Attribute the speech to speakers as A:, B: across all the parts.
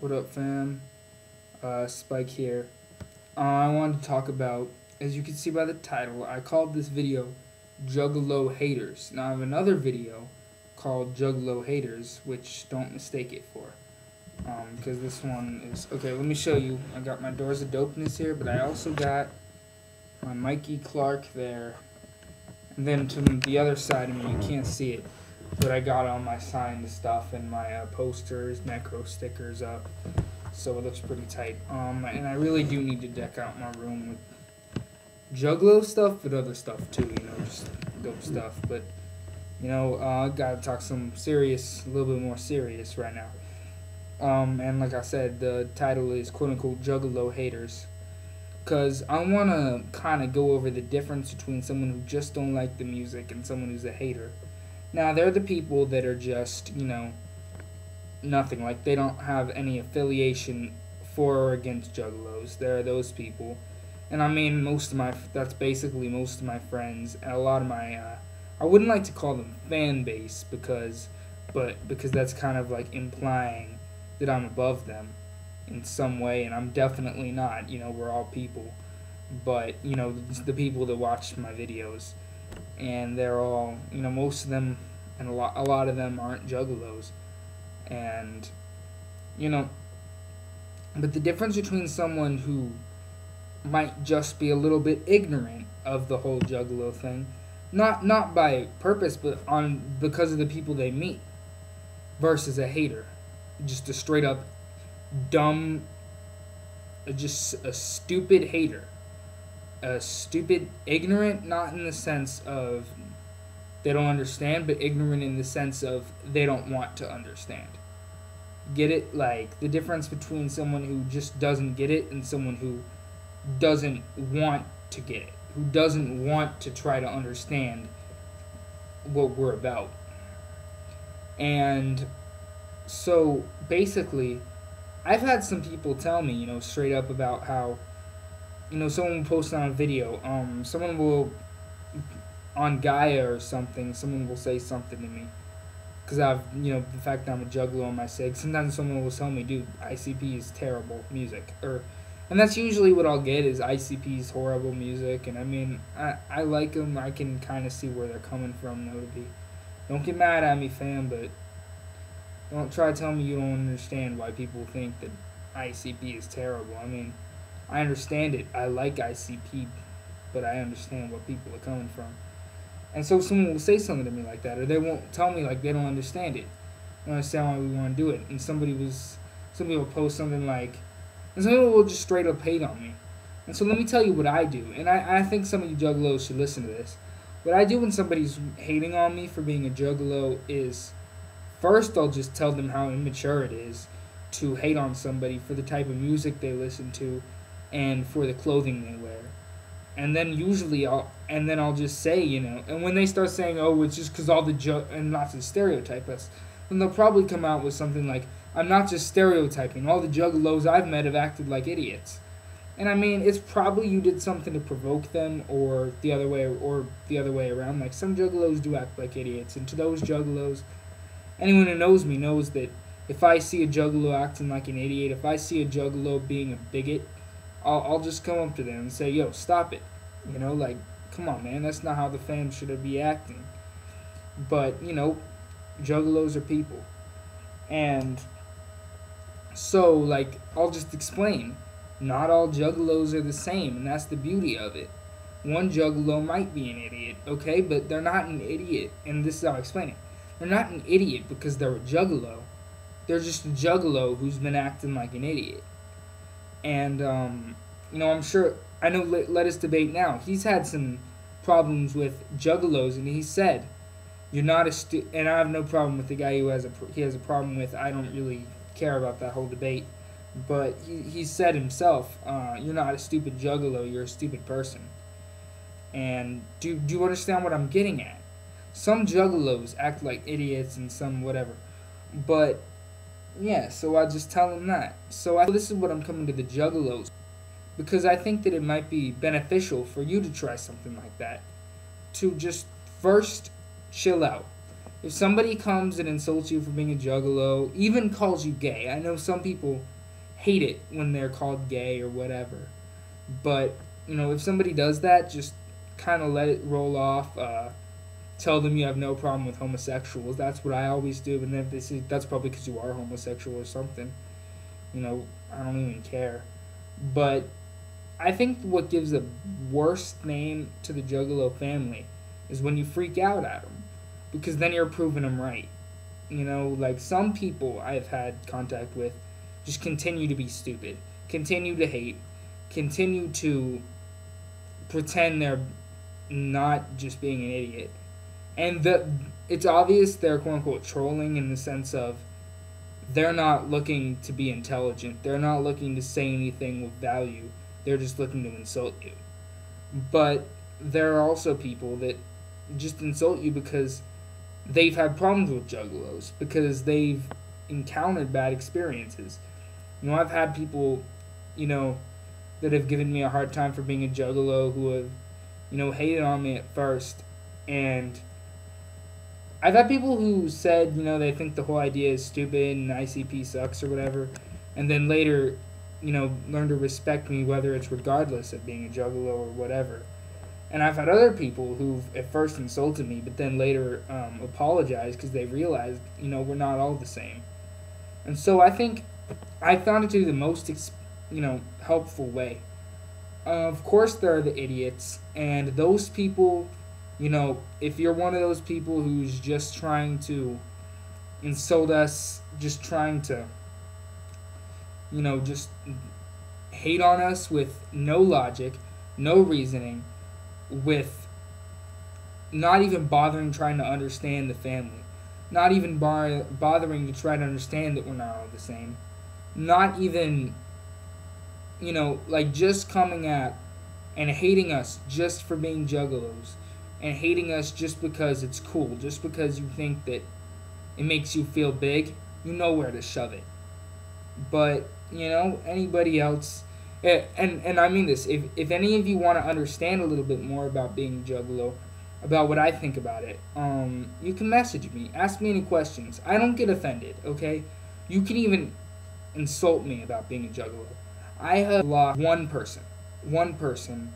A: What up, fam? Spike here. I wanted to talk about, as you can see by the title, I called this video Juggalo Haters. Now I have another video called Juggalo Haters, which don't mistake it for. Because this one is, okay, let me show you. I got my Doors of Dopeness here, but I also got my Mikey Clark there. And then to the other side of me, you can't see it, but I got all my signed stuff and my posters, macro stickers up, so it looks pretty tight. And I really do need to deck out my room with Juggalo stuff, but other stuff too, you know, just dope stuff. But, you know, I gotta talk some serious, a little bit more serious right now. And like I said, the title is quote-unquote Juggalo Haters, because I want to kind of go over the difference between someone who just don't like the music and someone who's a hater. Now, they're the people that are just, you know, nothing. Like, they don't have any affiliation for or against Juggalos. There are those people. And I mean, that's basically most of my friends. And a lot of my, I wouldn't like to call them fan base because that's kind of like implying that I'm above them in some way. And I'm definitely not. You know, we're all people. But, you know, the people that watch my videos. And they're all, you know, most of them, and a lot of them aren't Juggalos. And, you know, but the difference between someone who might just be a little bit ignorant of the whole Juggalo thing, not by purpose, but because of the people they meet, versus a hater, just a straight up dumb, just a stupid hater. A stupid, ignorant, not in the sense of they don't understand, but ignorant in the sense of they don't want to understand. Get it? Like, the difference between someone who just doesn't get it and someone who doesn't want to get it, who doesn't want to try to understand what we're about. And so, basically, I've had some people tell me, you know, straight up about how, you know, someone will post on a video, someone will, on Gaia or something, someone will say something to me, because you know, the fact that I'm a Juggalo on my sake, sometimes someone will tell me, dude, ICP is terrible music, and that's usually what I'll get, is ICP's horrible music, and I mean, I like them, I can kind of see where they're coming from, though, don't get mad at me, fam, but don't try to tell me you don't understand why people think that ICP is terrible. I mean, I understand it. I like ICP, but I understand what people are coming from. And so someone will say something to me like that, or they won't tell me like they don't understand it. They don't understand why we want to do it. And somebody will post something like, and someone will just straight up hate on me. And so let me tell you what I do. And I think some of you Juggalos should listen to this. What I do when somebody's hating on me for being a Juggalo is, first I'll just tell them how immature it is to hate on somebody for the type of music they listen to and for the clothing they wear. And then usually I'll just say, you know, and when they start saying, oh, it's just because all the and not to stereotype us, then they'll probably come out with something like, I'm not just stereotyping, all the Juggalos I've met have acted like idiots. And I mean, it's probably you did something to provoke them, or the other way around. Like, some Juggalos do act like idiots, and to those Juggalos, anyone who knows me knows that if I see a Juggalo acting like an idiot, if I see a Juggalo being a bigot, I'll just come up to them and say, yo, stop it. You know, like, come on, man, that's not how the fam should be acting. But, you know, Juggalos are people. And so, like, I'll just explain. Not all Juggalos are the same, and that's the beauty of it. One Juggalo might be an idiot, okay, but they're not an idiot, and this is how I explain it. They're not an idiot because they're a Juggalo. They're just a Juggalo who's been acting like an idiot. And, you know, I'm sure, I know Let Us Debate Now, he's had some problems with Juggalos, and he said, you're not and I have no problem with the guy who has a problem with, I don't really care about that whole debate, but he said himself, you're not a stupid Juggalo, you're a stupid person. And do you understand what I'm getting at? Some Juggalos act like idiots and some whatever, but yeah, so I just tell them that. So this is what I'm coming to the Juggalos, because I think that it might be beneficial for you to try something like that. To just first chill out. If somebody comes and insults you for being a Juggalo, even calls you gay, I know some people hate it when they're called gay or whatever. But, if somebody does that, just kind of let it roll off. Tell them you have no problem with homosexuals. That's what I always do. And then if they say that's probably because you are homosexual or something, I don't even care. But I think what gives the worst name to the Juggalo family is when you freak out at them, because then you're proving them right. Like some people I've had contact with just continue to be stupid, continue to hate, continue to pretend they're not just being an idiot. And it's obvious they're quote unquote trolling in the sense of they're not looking to be intelligent. They're not looking to say anything with value. They're just looking to insult you. But there are also people that just insult you because they've had problems with juggalos, because they've encountered bad experiences. I've had people, that have given me a hard time for being a juggalo who have, hated on me at first. And I've had people who said, they think the whole idea is stupid and ICP sucks or whatever, and then later, learn to respect me, whether it's regardless of being a juggalo or whatever. And I've had other people who've at first insulted me, but then later apologized because they realized, we're not all the same. And so I think I found it to be the most, helpful way. Of course, there are the idiots, and those people, if you're one of those people who's just trying to insult us, just trying to, just hate on us with no logic, no reasoning, with not even bothering trying to understand the family, not even bothering to try to understand that we're not all the same, not even, just coming at and hating us just for being juggalos, and hating us just because it's cool, just because you think that it makes you feel big, you know where to shove it. But, anybody else, and I mean this, if any of you want to understand a little bit more about being a juggalo, about what I think about it, you can message me, ask me any questions. I don't get offended, okay? You can even insult me about being a juggalo. I have lost one person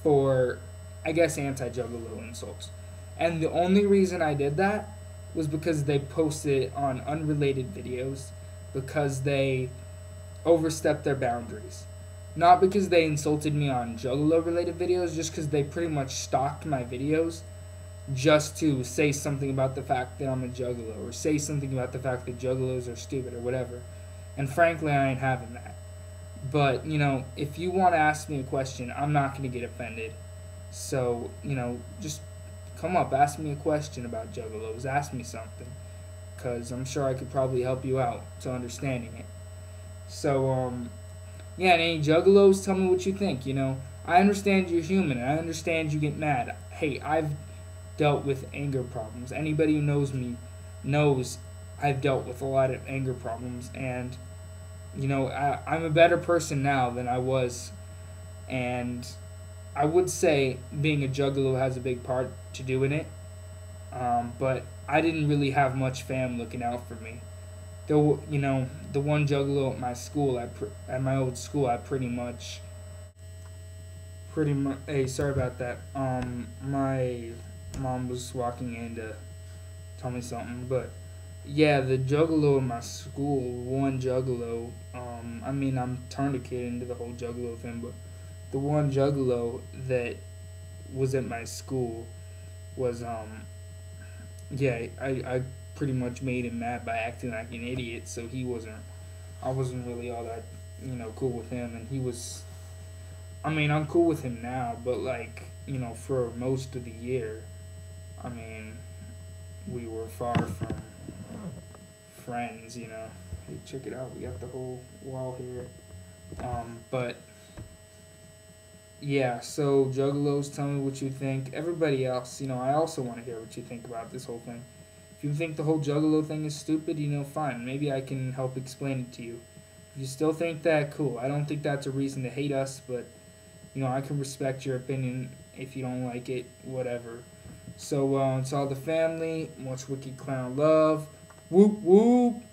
A: for, I guess, anti-juggalo insults. And the only reason I did that was because they posted it on unrelated videos, because they overstepped their boundaries. Not because they insulted me on Juggalo-related videos, just because they pretty much stalked my videos just to say something about the fact that I'm a Juggalo, or say something about the fact that Juggalos are stupid or whatever. And frankly, I ain't having that. But, if you want to ask me a question, I'm not going to get offended. So, just come up, ask me a question about Juggalos, ask me something, because I'm sure I could probably help you out to understanding it. So, yeah, and any Juggalos, tell me what you think, I understand you're human, and I understand you get mad. Hey, I've dealt with anger problems. Anybody who knows me knows I've dealt with a lot of anger problems, and, I'm a better person now than I was, and I would say being a Juggalo has a big part to do in it, but I didn't really have much fam looking out for me. Though, the one Juggalo at my school, at my old school, I pretty much, hey, sorry about that. My mom was walking in to tell me something, but yeah, the Juggalo in my school, one Juggalo, I'm tourniqueted into the whole Juggalo thing, but the one Juggalo that was at my school was, yeah, I pretty much made him mad by acting like an idiot, so I wasn't really all that, cool with him, and he was, I'm cool with him now, but for most of the year, we were far from friends, Hey, check it out, we got the whole wall here, but yeah, so Juggalos, tell me what you think. Everybody else, I also want to hear what you think about this whole thing. If you think the whole Juggalo thing is stupid, fine. Maybe I can help explain it to you. If you still think that, cool. I don't think that's a reason to hate us, but, I can respect your opinion. If you don't like it, whatever. So, it's all the family. Much Wicked Clown love. Whoop, whoop.